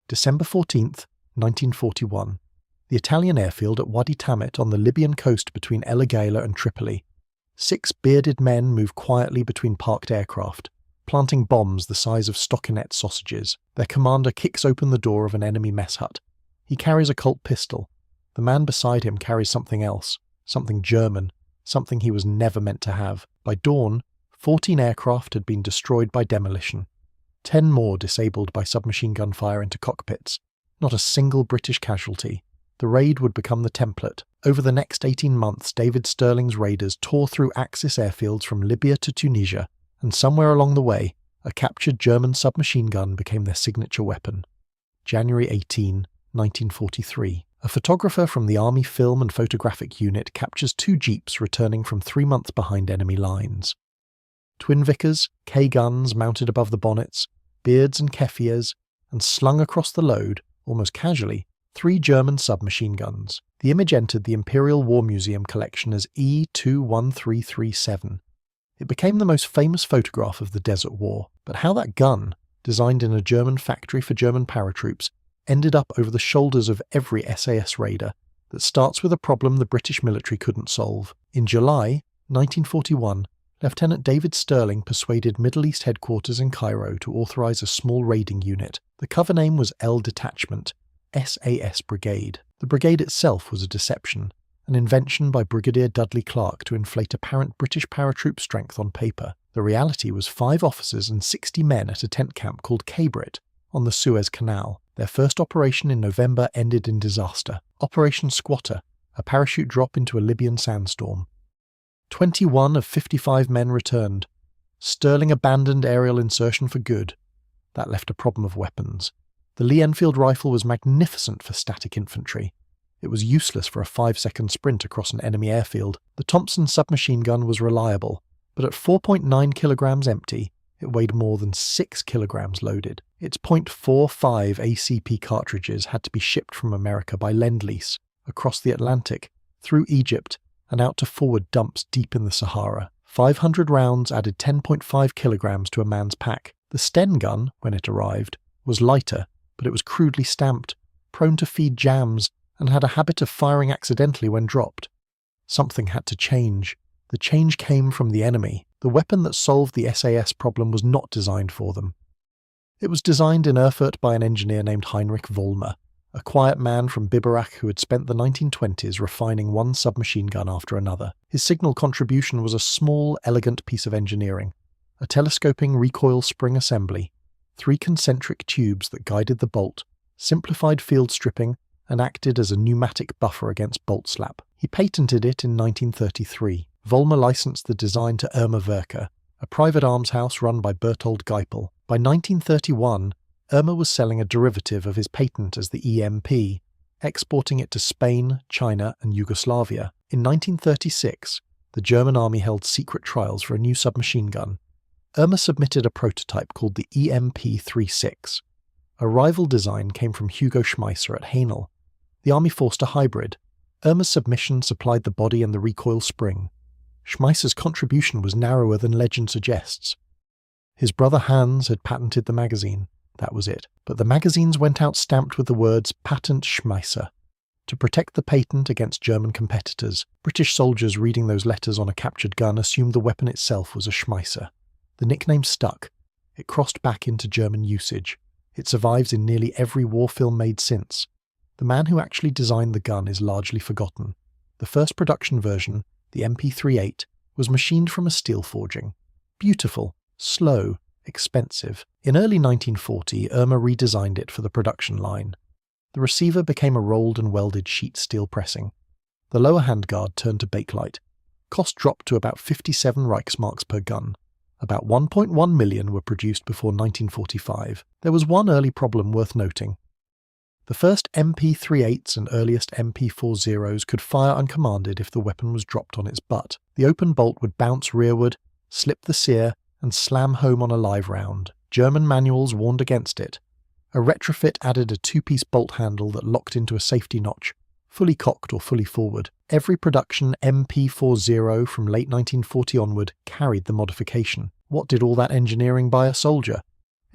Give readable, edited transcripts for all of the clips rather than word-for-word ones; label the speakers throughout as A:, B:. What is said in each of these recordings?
A: December 14th, 1941. The Italian airfield at Wadi Tamit on the Libyan coast between El Agheila and Tripoli. 6 bearded men move quietly between parked aircraft, planting bombs the size of stockinette sausages. Their commander kicks open the door of an enemy mess hut. He carries a Colt pistol. The man beside him carries something else, something German, something he was never meant to have. By dawn, 14 aircraft had been destroyed by demolition. 10 more disabled by submachine gun fire into cockpits. Not a single British casualty. The raid would become the template. Over the next 18 months, David Stirling's raiders tore through Axis airfields from Libya to Tunisia, and somewhere along the way, a captured German submachine gun became their signature weapon. January 18, 1943. A photographer from the Army Film and Photographic Unit captures 2 jeeps returning from 3 months behind enemy lines. Twin Vickers, K-guns mounted above the bonnets, beards and keffirs, and slung across the load, almost casually, 3 German submachine guns. The image entered the Imperial War Museum collection as E21337. It became the most famous photograph of the Desert War, but how that gun, designed in a German factory for German paratroops, ended up over the shoulders of every SAS raider, that starts with a problem the British military couldn't solve. In July 1941, Lieutenant David Stirling persuaded Middle East headquarters in Cairo to authorize a small raiding unit. The cover name was L Detachment, SAS Brigade. The brigade itself was a deception, an invention by Brigadier Dudley Clark to inflate apparent British paratroop strength on paper. The reality was 5 officers and 60 men at a tent camp called Cabrit on the Suez Canal. Their first operation in November ended in disaster. Operation Squatter, a parachute drop into a Libyan sandstorm. 21 of 55 men returned. Stirling abandoned aerial insertion for good. That left a problem of weapons. The Lee-Enfield rifle was magnificent for static infantry. It was useless for a 5-second sprint across an enemy airfield. The Thompson submachine gun was reliable, but at 4.9 kilograms empty, it weighed more than 6 kilograms loaded. Its .45 ACP cartridges had to be shipped from America by Lend-Lease, across the Atlantic, through Egypt, and out to forward dumps deep in the Sahara. 500 rounds added 10.5 kilograms to a man's pack. The Sten gun, when it arrived, was lighter, but it was crudely stamped, prone to feed jams, and had a habit of firing accidentally when dropped. Something had to change. The change came from the enemy. The weapon that solved the SAS problem was not designed for them. It was designed in Erfurt by an engineer named Heinrich Vollmer, a quiet man from Biberach who had spent the 1920s refining one submachine gun after another. His signal contribution was a small, elegant piece of engineering, a telescoping recoil spring assembly, 3 concentric tubes that guided the bolt, simplified field stripping, and acted as a pneumatic buffer against bolt slap. He patented it in 1933. Vollmer licensed the design to Erma Werke, a private arms house run by Berthold Geipel. By 1931, Erma was selling a derivative of his patent as the EMP, exporting it to Spain, China, and Yugoslavia. In 1936, the German army held secret trials for a new submachine gun. Erma submitted a prototype called the EMP-36. A rival design came from Hugo Schmeisser at Hainel. The army forced a hybrid. Erma's submission supplied the body and the recoil spring. Schmeisser's contribution was narrower than legend suggests. His brother Hans had patented the magazine. That was it. But the magazines went out stamped with the words Patent Schmeisser, to protect the patent against German competitors. British soldiers reading those letters on a captured gun assumed the weapon itself was a Schmeisser. The nickname stuck. It crossed back into German usage. It survives in nearly every war film made since. The man who actually designed the gun is largely forgotten. The first production version, the MP38, was machined from a steel forging. Beautiful, slow, expensive. In early 1940, Erma redesigned it for the production line. The receiver became a rolled and welded sheet steel pressing. The lower handguard turned to bakelite. Cost dropped to about 57 Reichsmarks per gun. About 1.1 million were produced before 1945. There was one early problem worth noting. The first MP38s and earliest MP40s could fire uncommanded if the weapon was dropped on its butt. The open bolt would bounce rearward, slip the sear, and slam home on a live round. German manuals warned against it. A retrofit added a 2-piece bolt handle that locked into a safety notch, fully cocked or fully forward. Every production MP40 from late 1940 onward carried the modification. What did all that engineering buy a soldier?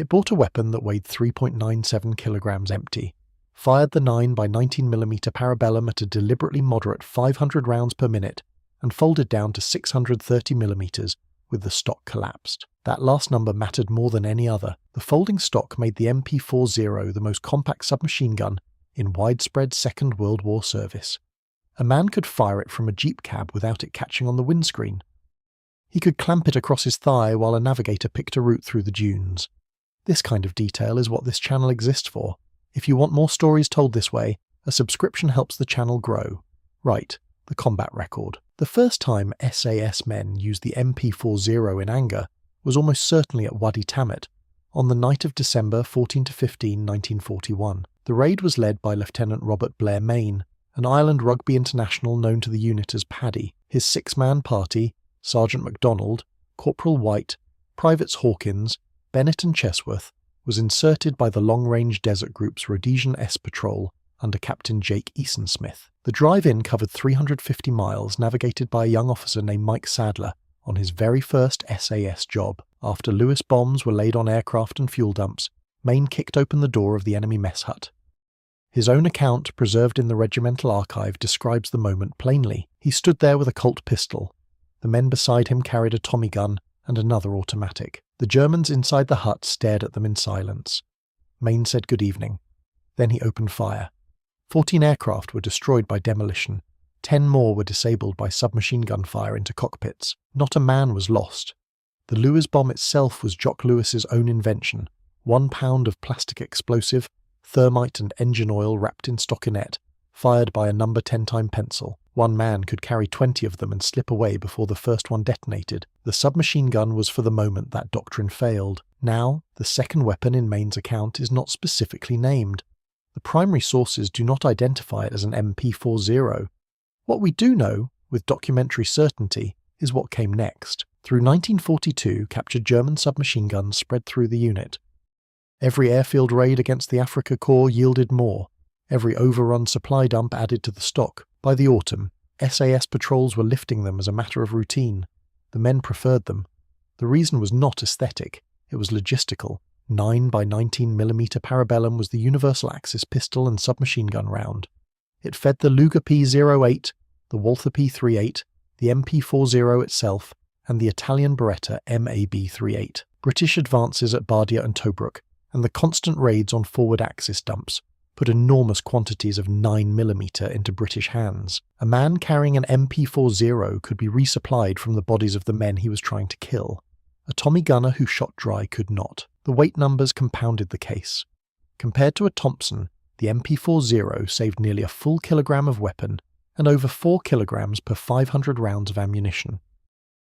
A: It bought a weapon that weighed 3.97 kilograms empty, fired the 9x19mm Parabellum at a deliberately moderate 500 rounds per minute, and folded down to 630mm with the stock collapsed. That last number mattered more than any other. The folding stock made the MP40 the most compact submachine gun in widespread Second World War service. A man could fire it from a jeep cab without it catching on the windscreen. He could clamp it across his thigh while a navigator picked a route through the dunes. This kind of detail is what this channel exists for. If you want more stories told this way, a subscription helps the channel grow. Right, the combat record. The first time SAS men used the MP40 in anger was almost certainly at Wadi Tamet, on the night of December 14 to 15, 1941. The raid was led by Lieutenant Robert Blair Mayne, an Ireland rugby international known to the unit as Paddy. His six-man party, Sergeant MacDonald, Corporal White, Privates Hawkins, Bennett and Chesworth, was inserted by the long-range desert group's Rhodesian S Patrol under Captain Jake Easonsmith. The drive-in covered 350 miles, navigated by a young officer named Mike Sadler on his very first SAS job. After Lewis bombs were laid on aircraft and fuel dumps, Mayne kicked open the door of the enemy mess hut. His own account, preserved in the regimental archive, describes the moment plainly. He stood there with a Colt pistol. The men beside him carried a Tommy gun and another automatic. The Germans inside the hut stared at them in silence. Mayne said good evening. Then he opened fire. 14 aircraft were destroyed by demolition. 10 more were disabled by submachine gun fire into cockpits. Not a man was lost. The Lewis bomb itself was Jock Lewis's own invention. 1 pound of plastic explosive, thermite and engine oil wrapped in stockinette, fired by a number 10-time pencil. One man could carry 20 of them and slip away before the first one detonated. The submachine gun was for the moment that doctrine failed. Now, the second weapon in Mayne's account is not specifically named. The primary sources do not identify it as an MP40. What we do know, with documentary certainty, is what came next. Through 1942, captured German submachine guns spread through the unit. Every airfield raid against the Afrika Korps yielded more. Every overrun supply dump added to the stock. By the autumn, SAS patrols were lifting them as a matter of routine. The men preferred them. The reason was not aesthetic, it was logistical. 9x19mm Parabellum was the universal axis pistol and submachine gun round. It fed the Luger P08, the Walther P38, the MP40 itself, and the Italian Beretta MAB38. British advances at Bardia and Tobruk, and the constant raids on forward axis dumps, put enormous quantities of 9mm into British hands. A man carrying an MP40 could be resupplied from the bodies of the men he was trying to kill. A Tommy gunner who shot dry could not. The weight numbers compounded the case. Compared to a Thompson, the MP40 saved nearly a full kilogram of weapon and over 4 kilograms per 500 rounds of ammunition.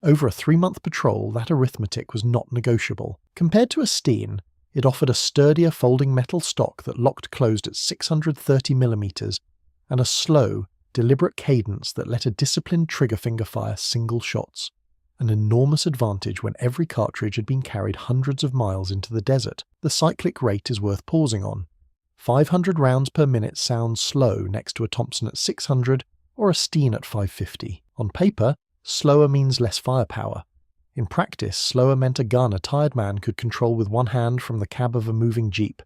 A: Over a 3-month patrol, that arithmetic was not negotiable. Compared to a Sten, it offered a sturdier folding metal stock that locked closed at 630mm and a slow, deliberate cadence that let a disciplined trigger finger fire single shots. An enormous advantage when every cartridge had been carried hundreds of miles into the desert. The cyclic rate is worth pausing on. 500 rounds per minute sounds slow next to a Thompson at 600 or a Sten at 550. On paper, slower means less firepower. In practice, slower meant a gun a tired man could control with one hand from the cab of a moving jeep.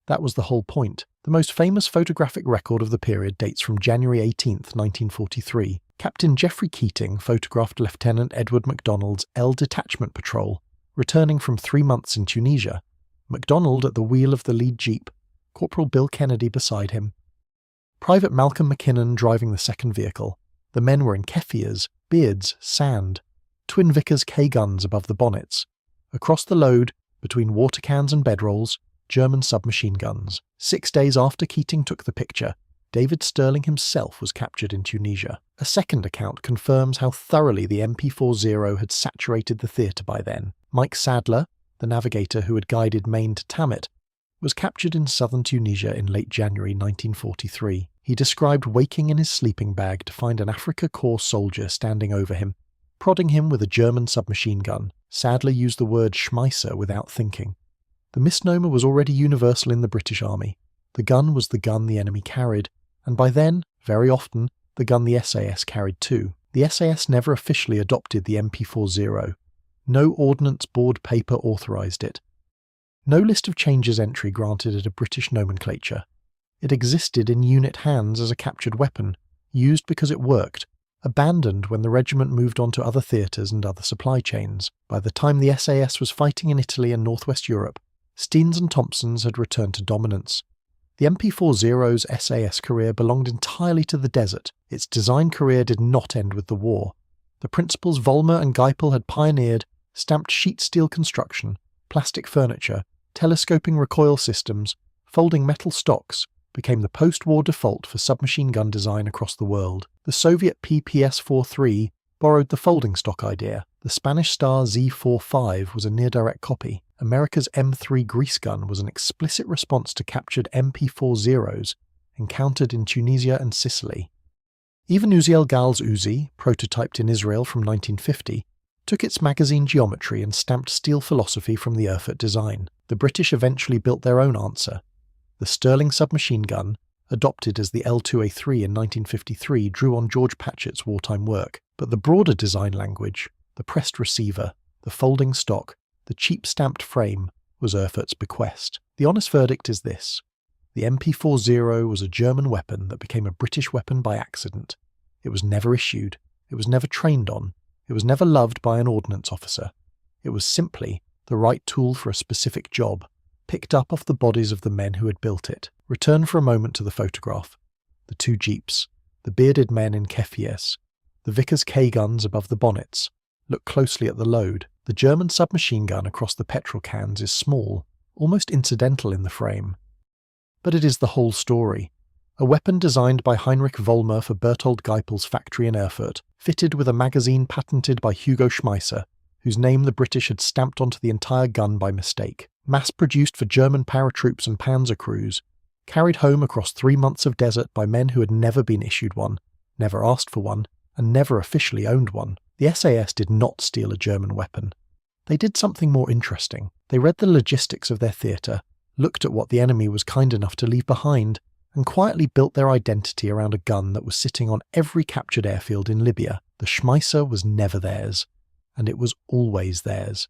A: That was the whole point. The most famous photographic record of the period dates from January 18, 1943. Captain Geoffrey Keating photographed Lieutenant Edward MacDonald's L Detachment patrol, returning from 3 months in Tunisia. MacDonald at the wheel of the lead jeep, Corporal Bill Kennedy beside him. Private Malcolm McKinnon driving the second vehicle. The men were in keffirs, beards, sand. Twin Vickers K-guns above the bonnets. Across the load, between water cans and bedrolls, German submachine guns. 6 days after Keating took the picture, David Stirling himself was captured in Tunisia. A second account confirms how thoroughly the MP40 had saturated the theatre by then. Mike Sadler, the navigator who had guided Mayne to Tamet, was captured in southern Tunisia in late January 1943. He described waking in his sleeping bag to find an Afrika Korps soldier standing over him, prodding him with a German submachine gun. Sadler used the word Schmeisser without thinking. The misnomer was already universal in the British Army. The gun was the gun the enemy carried, and by then, very often, the gun the SAS carried too. The SAS never officially adopted the MP40. No Ordnance Board paper authorised it. No list of changes entry granted it a British nomenclature. It existed in unit hands as a captured weapon, used because it worked, abandoned when the regiment moved on to other theatres and other supply chains. By the time the SAS was fighting in Italy and northwest Europe, Stens and Thompsons had returned to dominance. The MP40's SAS career belonged entirely to the desert. Its design career did not end with the war. The principles Vollmer and Geipel had pioneered stamped sheet steel construction, plastic furniture, telescoping recoil systems, folding metal stocks, became the post-war default for submachine gun design across the world. The Soviet PPS-43 borrowed the folding stock idea. The Spanish Star Z45 was a near-direct copy. America's M3 grease gun was an explicit response to captured MP40s encountered in Tunisia and Sicily. Even Uzi El Gal's Uzi, prototyped in Israel from 1950, took its magazine geometry and stamped steel philosophy from the Erfurt design. The British eventually built their own answer. The Stirling submachine gun, adopted as the L2A3 in 1953, drew on George Patchett's wartime work, but the broader design language, the pressed receiver, the folding stock, the cheap stamped frame, was Erfurt's bequest. The honest verdict is this: the MP40 was a German weapon that became a British weapon by accident. It was never issued, it was never trained on, it was never loved by an ordnance officer. It was simply the right tool for a specific job, picked up off the bodies of the men who had built it. Return for a moment to the photograph. The two jeeps, the bearded men in keffiehs, the Vickers K-guns above the bonnets. Look closely at the load. The German submachine gun across the petrol cans is small, almost incidental in the frame. But it is the whole story. A weapon designed by Heinrich Vollmer for Berthold Geipel's factory in Erfurt, fitted with a magazine patented by Hugo Schmeisser, whose name the British had stamped onto the entire gun by mistake. Mass-produced for German paratroops and panzer crews, carried home across 3 months of desert by men who had never been issued one, never asked for one, and never officially owned one. The SAS did not steal a German weapon. They did something more interesting. They read the logistics of their theatre, looked at what the enemy was kind enough to leave behind, and quietly built their identity around a gun that was sitting on every captured airfield in Libya. The Schmeisser was never theirs, and it was always theirs.